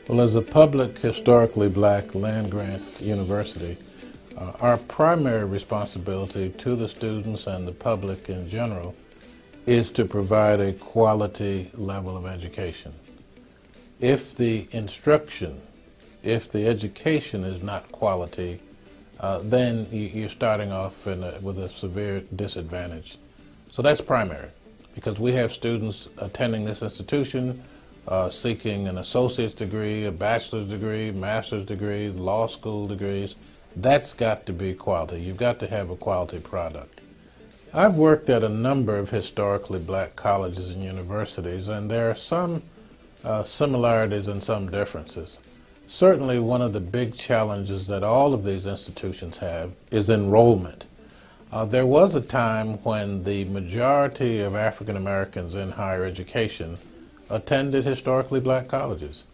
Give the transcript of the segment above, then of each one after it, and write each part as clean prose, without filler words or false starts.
Well, as a public, historically black land-grant university, our primary responsibility to the students and the public in general is to provide a quality level of education. If the instruction, if the education is not quality, then you're starting off with a severe disadvantage. So that's primary, because we have students attending this institution seeking an associate's degree, a bachelor's degree, master's degree, law school degrees. That's got to be quality. You've got to have a quality product. I've worked at a number of historically black colleges and universities, and there are some similarities and some differences. Certainly one of the big challenges that all of these institutions have is enrollment. There was a time when the majority of African Americans in higher education attended historically black colleges.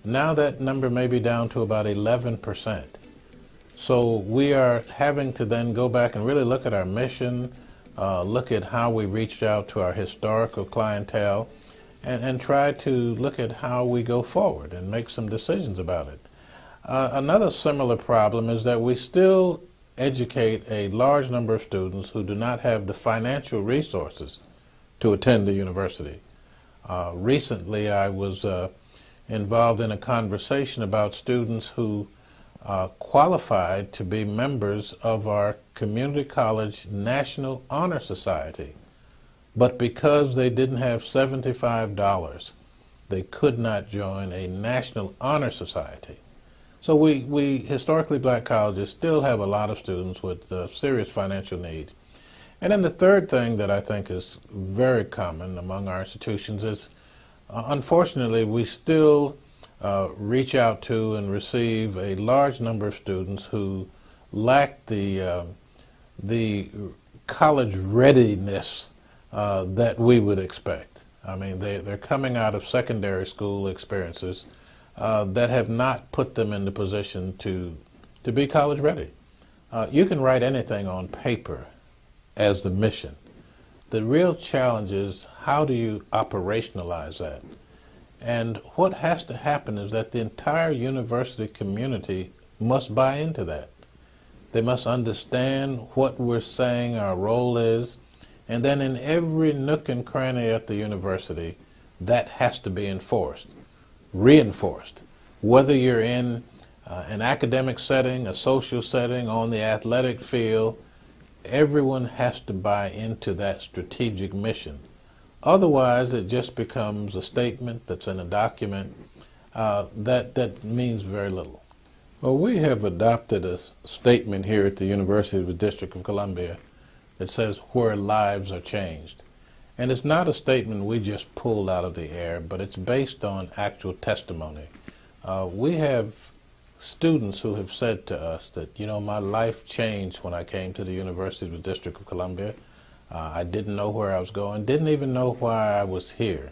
Now that number may be down to about 11%. So we are having to then go back and really look at our mission, look at how we reached out to our historical clientele, and try to look at how we go forward and make some decisions about it. Another similar problem is that we still educate a large number of students who do not have the financial resources to attend the university. Recently I was involved in a conversation about students who qualified to be members of our community college National Honor Society, but because they didn't have $75, they could not join a National Honor Society. So we historically black colleges still have a lot of students with serious financial needs. And then the third thing that I think is very common among our institutions is, unfortunately, we still reach out to and receive a large number of students who lack the college readiness that we would expect. I mean, they're coming out of secondary school experiences that have not put them in the position to be college ready. You can write anything on paper as the mission. The real challenge is, how do you operationalize that? And what has to happen is that the entire university community must buy into that. They must understand what we're saying our role is, and then in every nook and cranny at the university, that has to be enforced, reinforced. Whether you're in an academic setting, a social setting, on the athletic field, everyone has to buy into that strategic mission. Otherwise, it just becomes a statement that's in a document that means very little. Well, we have adopted a statement here at the University of the District of Columbia that says, where lives are changed. And it's not a statement we just pulled out of the air, but it's based on actual testimony. We have students who have said to us that, you know, my life changed when I came to the University of the District of Columbia. I didn't know where I was going, didn't even know why I was here.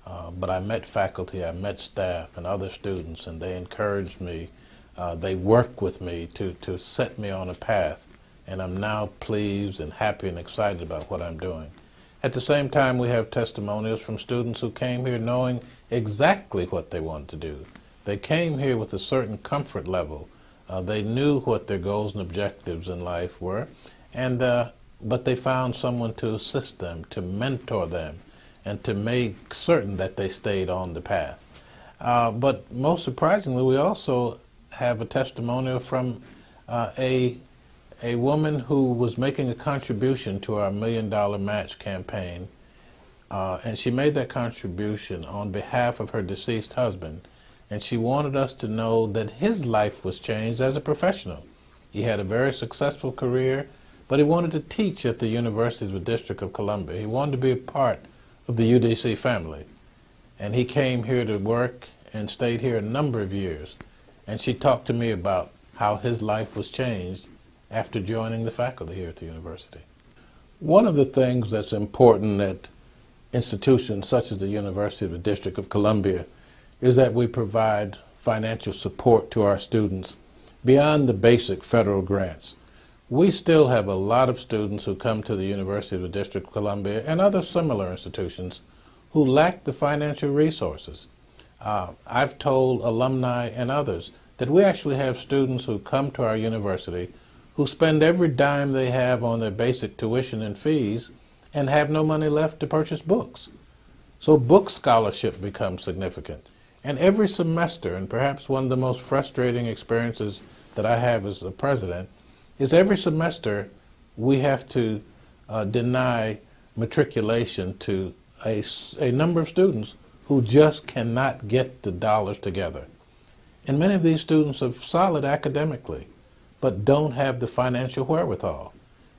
But I met faculty, I met staff and other students, and they encouraged me. They worked with me to set me on a path, and I'm now pleased and happy and excited about what I'm doing. At the same time, we have testimonials from students who came here knowing exactly what they wanted to do. They came here with a certain comfort level. They knew what their goals and objectives in life were, and but they found someone to assist them, to mentor them, and to make certain that they stayed on the path. But most surprisingly, we also have a testimonial from a woman who was making a contribution to our $1 Million Match campaign, and she made that contribution on behalf of her deceased husband, and she wanted us to know that his life was changed as a professional. He had a very successful career, but he wanted to teach at the University of the District of Columbia. He wanted to be a part of the UDC family, and he came here to work and stayed here a number of years. And she talked to me about how his life was changed after joining the faculty here at the university. One of the things that's important at institutions such as the University of the District of Columbia is that we provide financial support to our students beyond the basic federal grants. we still have a lot of students who come to the University of the District of Columbia and other similar institutions who lack the financial resources. I've told alumni and others that we actually have students who come to our university who spend every dime they have on their basic tuition and fees and have no money left to purchase books. So book scholarship becomes significant. And every semester, and perhaps one of the most frustrating experiences that I have as a president, is every semester we have to deny matriculation to a number of students who just cannot get the dollars together. And many of these students are solid academically, but don't have the financial wherewithal.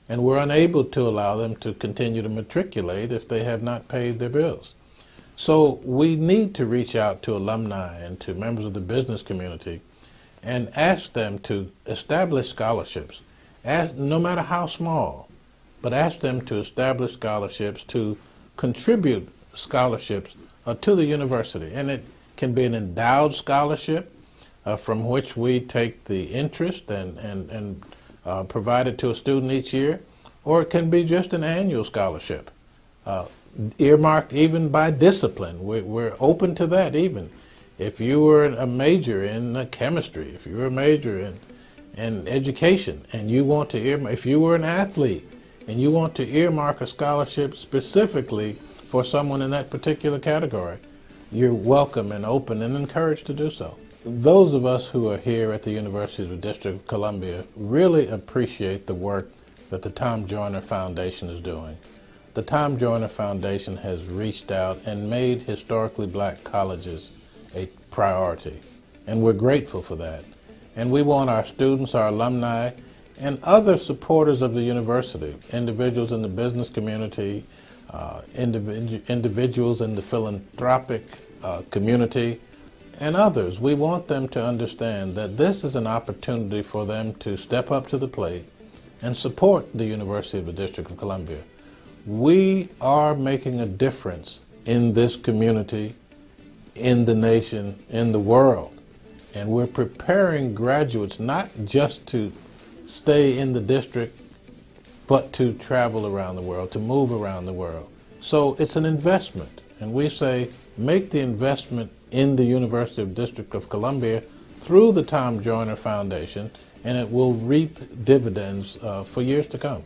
And we're unable to allow them to continue to matriculate if they have not paid their bills. So we need to reach out to alumni and to members of the business community and ask them to establish scholarships, no matter how small, but ask them to establish scholarships, to contribute scholarships to the university. And it can be an endowed scholarship from which we take the interest and provide it to a student each year, or it can be just an annual scholarship, earmarked even by discipline. We're open to that even. If you were a major in chemistry, if you were a major in education, and you want to earmark, if you were an athlete and you want to earmark a scholarship specifically for someone in that particular category, you're welcome and open and encouraged to do so. Those of us who are here at the University of the District of Columbia really appreciate the work that the Tom Joyner Foundation is doing. The Tom Joyner Foundation has reached out and made historically black colleges a priority, and we're grateful for that. And we want our students, our alumni, and other supporters of the university, individuals in the business community, individuals in the philanthropic community, and others. We want them to understand that this is an opportunity for them to step up to the plate and support the University of the District of Columbia. We are making a difference in this community, in the nation, in the world. And we're preparing graduates not just to stay in the district, but to travel around the world, to move around the world. So it's an investment. And we say, make the investment in the University of the District of Columbia through the Tom Joyner Foundation, and it will reap dividends for years to come.